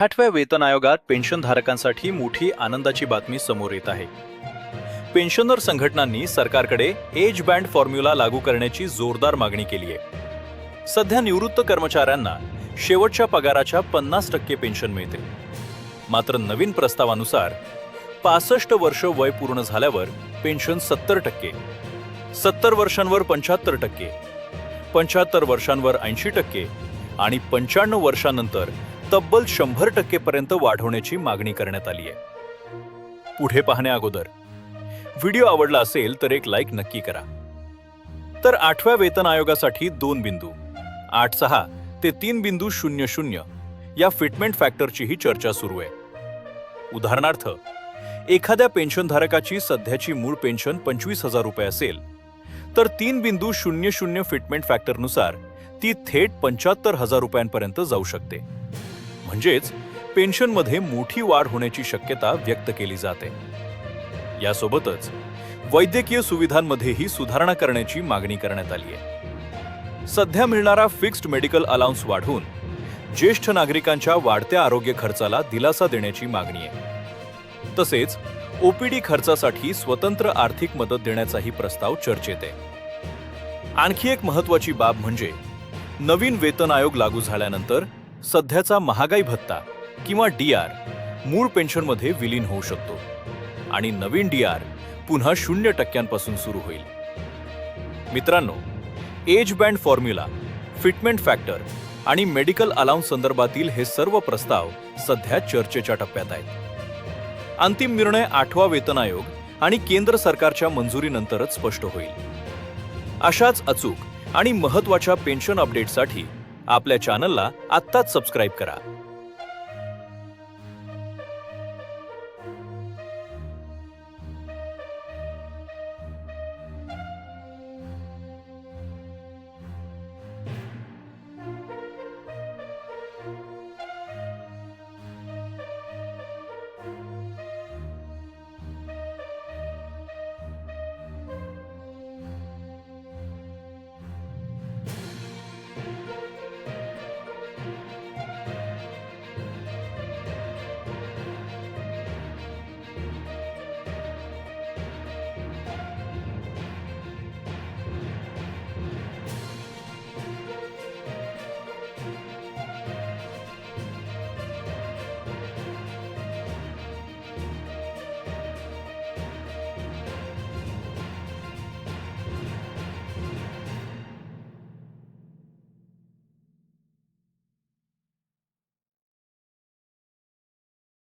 8व्या वेतन आयोगात पेन्शनधारकांसाठी मोठी आनंदाची बातमी समोर येत आहे. पेन्शनर संघटनांनी सरकारकडे एज बँड फॉर्म्युला लागू करण्याची जोरदार मागणी केली आहे. सध्या निवृत्त कर्मचाऱ्यांना शेवटच्या पगाराच्या 50% पेन्शन मिळते. मात्र नवीन प्रस्तावानुसार 65 वर्ष वय पूर्ण झाल्यावर पेन्शन 70%, 70 वर्षांवर 75%, 75 वर्षांवर 80% आणि 95 वर्षांनंतर तब्बल 100% पर्यंत वाढवण्याची मागणी करण्यात आली आहे. पुढे पाहण्या अगोदर व्हिडिओ आवडला असेल तर एक लाईक नक्की करा. तर 8व्या वेतन आयोगासाठी 2 बिंदू 86 ते 3.00 या फिटमेंट फॅक्टरचीही चर्चा सुरू आहे. उदाहरणार्थ, एखाद्या पेन्शनधारकाची सध्याची मूळ पेन्शन 25,000 रुपये असेल तर 3.00 फिटमेंट फॅक्टरनुसार ती थेट 75,000 रुपयांपर्यंत जाऊ शकते. म्हणजेच पेन्शनमध्ये मोठी वाढ होण्याची शक्यता व्यक्त केली जाते. यासोबतच वैद्यकीय सुविधांमध्येही सुधारणा करण्याची मागणी करण्यात आली आहे. सध्या मिळणारा फिक्स्ड मेडिकल अलाउन्स वाढवून ज्येष्ठ नागरिकांच्या वाढत्या आरोग्य खर्चाला दिलासा देण्याची मागणी आहे. तसेच ओपीडी खर्चासाठी स्वतंत्र आर्थिक मदत देण्याचाही प्रस्ताव चर्चेत आहे. आणखी एक महत्त्वाची बाब म्हणजे नवीन वेतन आयोग लागू झाल्यानंतर सध्याचा महागाई भत्ता किंवा डीआर मूळ पेन्शनमध्ये विलीन होऊ शकतो आणि नवीन डीआर पुन्हा 0% सुरू होईल. मित्रांनो, age band formula, fitment factor आणि मेडिकल अलाउन्स संदर्भातील हे सर्व प्रस्ताव सध्या चर्चेच्या टप्प्यात आहेत. अंतिम निर्णय 8वा वेतन आयोग आणि केंद्र सरकारच्या मंजुरीनंतरच स्पष्ट होईल. अशाच अचूक आणि महत्त्वाच्या पेन्शन अपडेटसाठी आपल्या चॅनलला आत्ताच सबस्क्राईब करा.